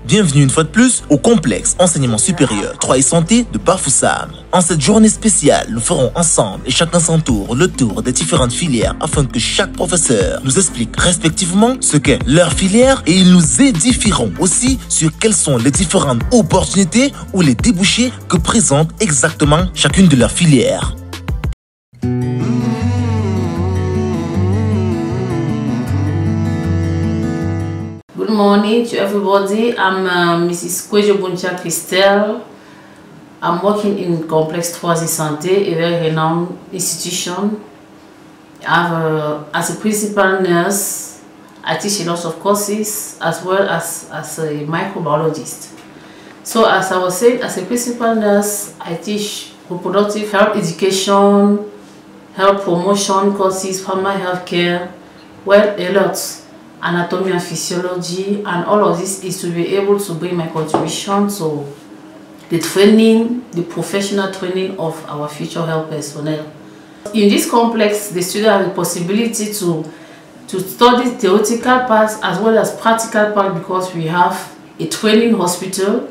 Bienvenue une fois de plus au complexe enseignement supérieur 3 et santé de Bafoussam. En cette journée spéciale, nous ferons ensemble et chacun son tour le tour des différentes filières afin que chaque professeur nous explique respectivement ce qu'est leur filière et ils nous édifieront aussi sur quelles sont les différentes opportunités ou les débouchés que présente exactement chacune de leurs filières. Good morning to everybody. I'm Mrs. Kwejo Buncha Christelle. I'm working in Complexe 3 Santé, a very renowned institution. As a principal nurse, I teach a lot of courses as well as a microbiologist. So as I was saying, as a principal nurse, I teach reproductive health education, health promotion courses, primary health care, well, a lot. Anatomy and physiology, and all of this is to be able to bring my contribution to the training, the professional training of our future health personnel. In this complex, the student has the possibility to study theoretical parts as well as practical parts because we have a training hospital,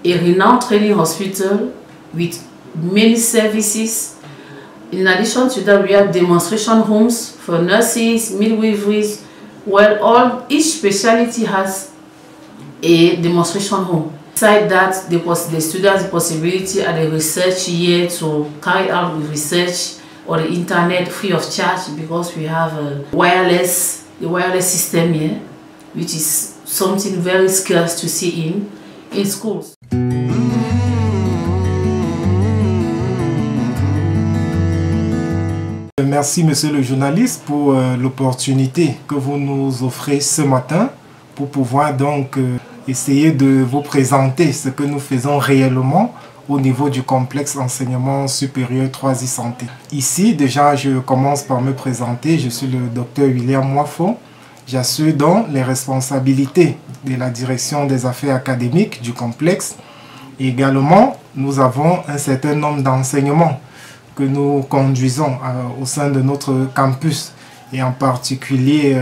a renowned training hospital with many services. In addition to that, we have demonstration homes for nurses, midwiferys. Well, each specialty has a demonstration home. Besides that, the students the possibility at the research year to carry out the research on the internet free of charge because we have a wireless system here, which is something very scarce to see in schools. Merci monsieur le journaliste pour l'opportunité que vous nous offrez ce matin pour pouvoir donc essayer de vous présenter ce que nous faisons réellement au niveau du complexe enseignement supérieur 3i Santé. Ici déjà je commence par me présenter, je suis le docteur William Mwafo, j'assure donc les responsabilités de la direction des affaires académiques du complexe. Et également nous avons un certain nombre d'enseignements que nous conduisons au sein de notre campus et en particulier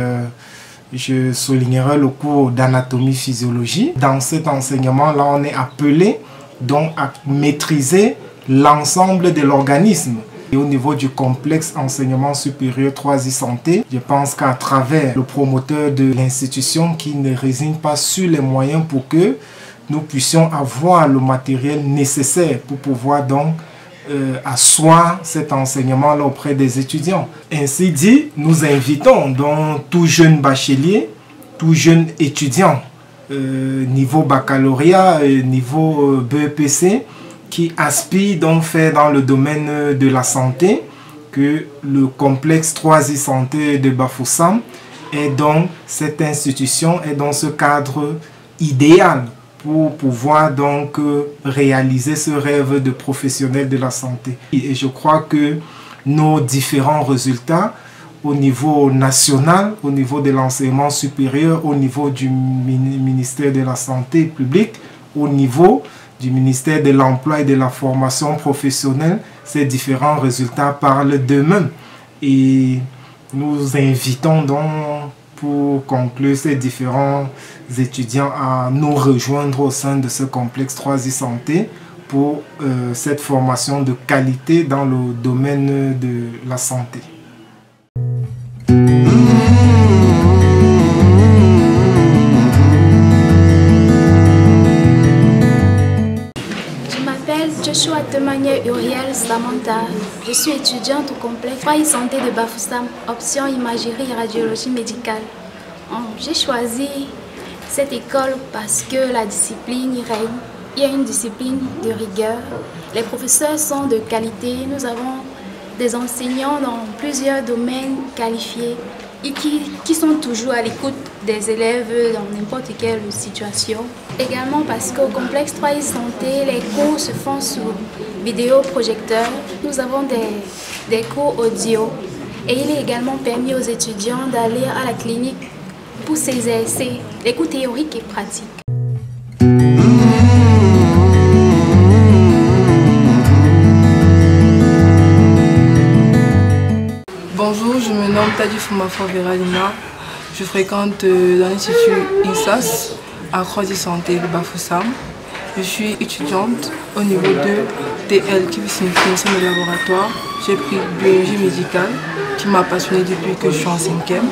je soulignerai le cours d'anatomie-physiologie. Dans cet enseignement-là, on est appelé donc à maîtriser l'ensemble de l'organisme. Et au niveau du complexe enseignement supérieur 3i Santé, je pense qu'à travers le promoteur de l'institution qui ne résigne pas sur les moyens pour que nous puissions avoir le matériel nécessaire pour pouvoir donc asseoir cet enseignement-là auprès des étudiants. Ainsi dit, nous invitons donc tout jeune bachelier, tout jeune étudiant, niveau baccalauréat, niveau BEPC, qui aspire donc faire dans le domaine de la santé, que le complexe 3i Santé de Bafoussam est donc cette institution, est dans ce cadre idéal pour pouvoir donc réaliser ce rêve de professionnel de la santé. Et je crois que nos différents résultats au niveau national, au niveau de l'enseignement supérieur, au niveau du ministère de la Santé publique, au niveau du ministère de l'Emploi et de la formation professionnelle, ces différents résultats parlent d'eux-mêmes. Et nous invitons donc, pour conclure, ces différents étudiants à nous rejoindre au sein de ce complexe 3i Santé pour cette formation de qualité dans le domaine de la santé. Je m'appelle Joshua Temanier Uriel Samantha. Je suis étudiante au complexe 3i Santé de Bafoussam, option imagerie et radiologie médicale. J'ai choisi cette école parce que la discipline y règne. Il y a une discipline de rigueur. Les professeurs sont de qualité. Nous avons des enseignants dans plusieurs domaines qualifiés et qui sont toujours à l'écoute des élèves dans n'importe quelle situation. Également parce qu'au complexe 3i Santé, les cours se font sous vidéoprojecteur. Nous avons des cours audio et il est également permis aux étudiants d'aller à la clinique pour s'exercer les cours théoriques et pratiques. Bonjour, je me nomme Tadi Fumafa Veralina. Je fréquente l'Institut INSAS à Croisy Santé de Bafoussam. Je suis étudiante au niveau de TL qui signifie médecine de laboratoire. J'ai pris biologie médicale qui m'a passionnée depuis que je suis en 5e.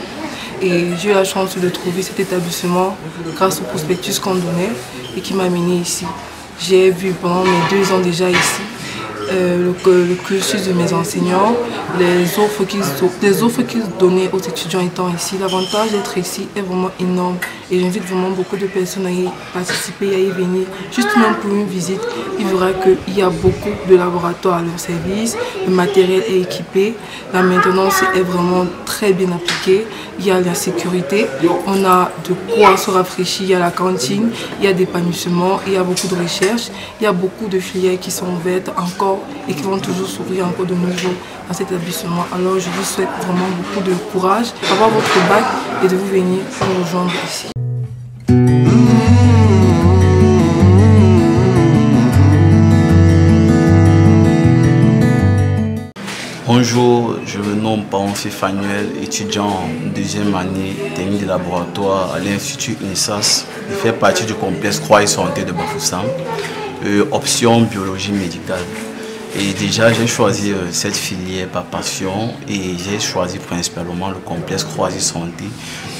Et j'ai eu la chance de trouver cet établissement grâce au prospectus qu'on donnait et qui m'a amenée ici. J'ai vu pendant mes 2 ans déjà ici le cursus de mes enseignants, les offres qu'ils donnaient aux étudiants étant ici. L'avantage d'être ici est vraiment énorme et j'invite vraiment beaucoup de personnes à y participer, à y venir. Juste même pour une visite, il verra qu'il y a beaucoup de laboratoires à leur service, le matériel est équipé, la maintenance est vraiment très bien appliquée, il y a la sécurité, on a de quoi se rafraîchir, il y a la cantine, il y a des épanouissements, il y a beaucoup de recherches, il y a beaucoup de filières qui sont ouvertes encore et qui vont toujours s'ouvrir encore de nouveau dans cet établissement. Alors je vous souhaite vraiment beaucoup de courage d'avoir votre bac et de vous venir nous rejoindre ici. Bonjour, je me nomme Paonfi Fanuel, étudiant en 2e année technique de laboratoire à l'Institut INSAS. Je fais partie du complexe Croisy Santé de Bafoussam, option biologie médicale. Et déjà, j'ai choisi cette filière par passion et j'ai choisi principalement le complexe Croisy Santé,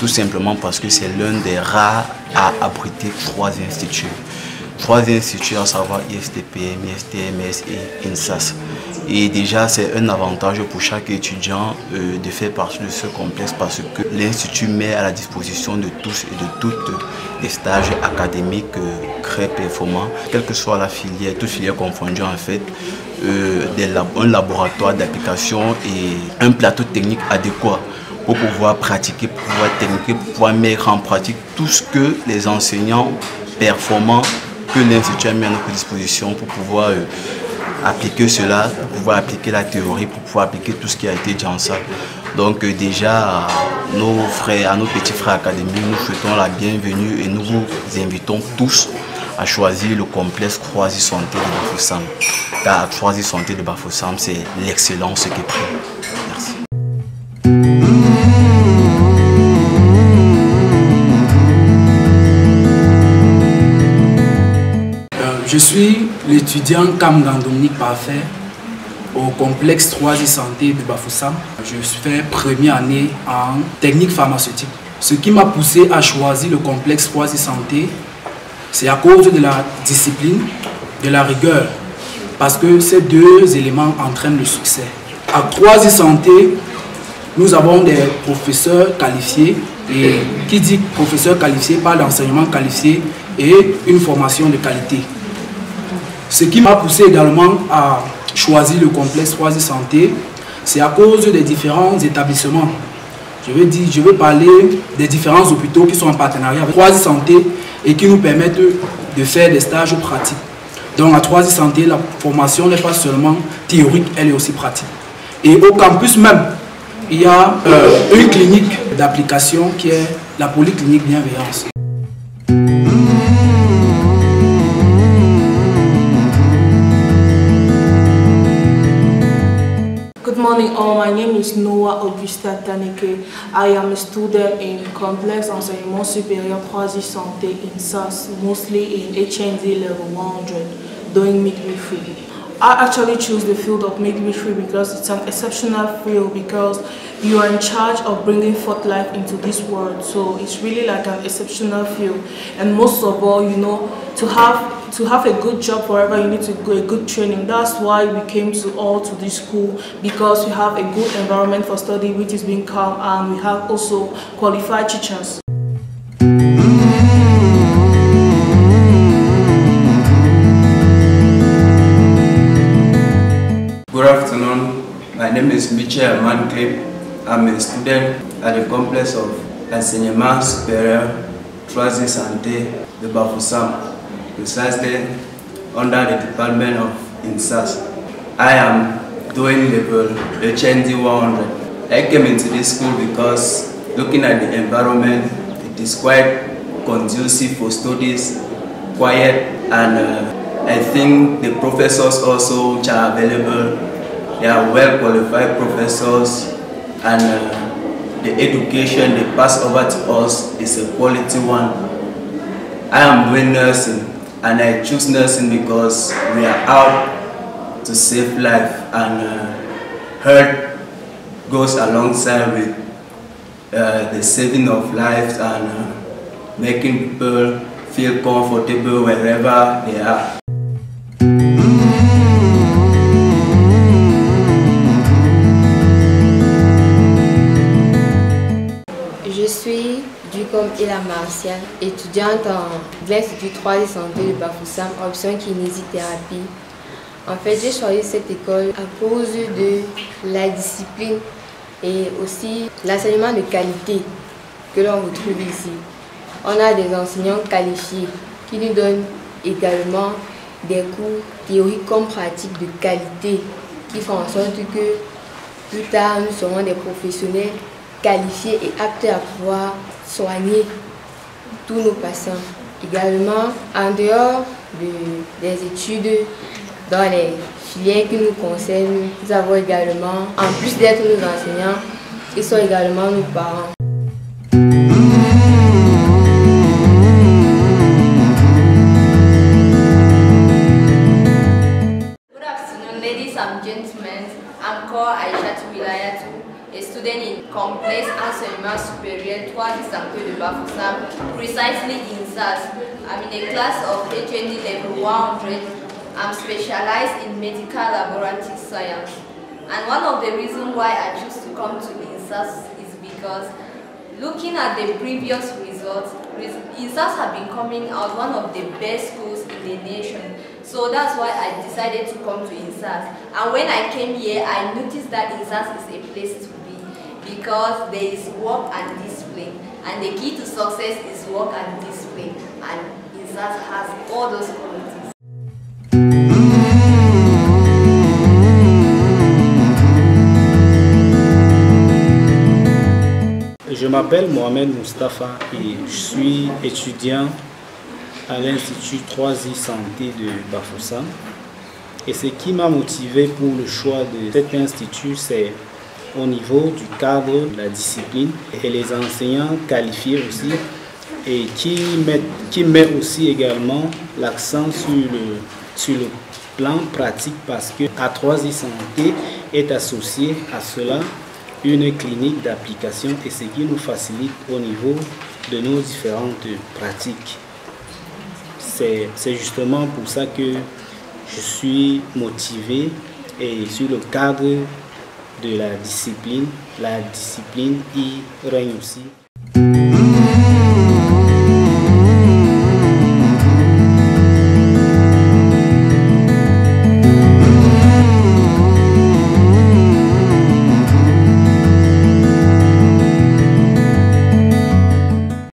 tout simplement parce que c'est l'un des rares à abriter 3 instituts. 3 instituts, à savoir ISTPM, ISTMS et INSAS. Et déjà, c'est un avantage pour chaque étudiant de faire partie de ce complexe parce que l'Institut met à la disposition de tous et de toutes des stages académiques très performants, quelle que soit la filière, toute filière confondue en fait, un laboratoire d'application et un plateau technique adéquat pour pouvoir pratiquer, pour pouvoir techniquer, pour pouvoir mettre en pratique tout ce que les enseignants performants que l'Institut a mis à notre disposition pour pouvoir appliquer cela, pour pouvoir appliquer la théorie, pour pouvoir appliquer tout ce qui a été dit en ça. Donc déjà, à nos petits frères académiques, nous souhaitons la bienvenue et nous vous invitons tous à choisir le complexe Croisy Santé de Bafoussam. Car Croisy Santé de Bafoussam, c'est l'excellence qui prime. Merci. Je suis l'étudiant Kamgan Dominique Parfait au complexe Croisy Santé de Bafoussam. Je fais 1re année en technique pharmaceutique. Ce qui m'a poussé à choisir le complexe Croisy Santé, c'est à cause de la discipline, de la rigueur, parce que ces 2 éléments entraînent le succès. À Croisy Santé, nous avons des professeurs qualifiés et qui dit professeur qualifié parle d'enseignement qualifié et une formation de qualité. Ce qui m'a poussé également à choisir le complexe Croisy Santé, c'est à cause des différents établissements. Je veux parler des différents hôpitaux qui sont en partenariat avec Croisy Santé et qui nous permettent de faire des stages pratiques. Donc à Croisy Santé, la formation n'est pas seulement théorique, elle est aussi pratique. Et au campus même, il y a une clinique d'application qui est la polyclinique Bienveillance. Good morning all, my name is Noah Augusta Taneke. I am a student in Complex Enseignement Supérieur Croisy Santé in SAS, mostly in HND level 100, doing midwifery. I actually choose the field of midwifery because it's an exceptional field because you are in charge of bringing forth life into this world. So it's really like an exceptional field. And most of all, you know, to have a good job forever, you need to go a good training. That's why we came to this school, because we have a good environment for study, which is being calm, and we have also qualified teachers. Good afternoon, my name is Michel Manklip. I'm a student at the complex of Enseignement Supérieur Croisy Santé de Bafoussam, precisely under the Department of INSAS. I am doing level HND 100. I came into this school because looking at the environment, it is quite conducive for studies, quiet, and I think the professors also which are available, they are well qualified professors, and the education they pass over to us is a quality one. I am doing nursing, and I choose nursing because we are out to save life, and health goes alongside with the saving of lives and making people feel comfortable wherever they are. Je suis Ducom Ila Martial, étudiante en l'Institut 3D Santé de Bafoussam, option kinésithérapie. En fait, j'ai choisi cette école à cause de la discipline et aussi l'enseignement de qualité que l'on retrouve ici. On a des enseignants qualifiés qui nous donnent également des cours théoriques comme pratiques de qualité qui font en sorte que plus tard nous serons des professionnels qualifiés et aptes à pouvoir soigner tous nos patients. Également, en dehors des études dans les filières qui nous concernent, nous avons également, en plus d'être nos enseignants, ils sont également nos parents. Good afternoon, ladies and gentlemen. I'm called Aïchatou Wilayatou, a student in Complexe Enseignement Supérieur 3D Santé de Bafoussam, precisely in SAS. I'm in a class of HND level 100. I'm specialized in medical laboratory science. And one of the reasons why I choose to come to INSAS is because looking at the previous results, INSAS have been coming out one of the best schools in the nation. So that's why I decided to come to INSAS. And when I came here, I noticed that INSAS is a place to be because there is work and discipline. And the key to success is work and discipline. And INSAS has all those qualities. Je m'appelle Mohamed Mustafa et je suis étudiant à l'Institut 3I Santé de Bafoussam. Et ce qui m'a motivé pour le choix de cet institut, c'est au niveau du cadre, de la discipline et les enseignants qualifiés aussi et qui met aussi également l'accent sur le plan pratique parce que la 3I Santé est associée à cela une clinique d'application et ce qui nous facilite au niveau de nos différentes pratiques. C'est justement pour ça que je suis motivé et sur le cadre de la discipline y règne aussi.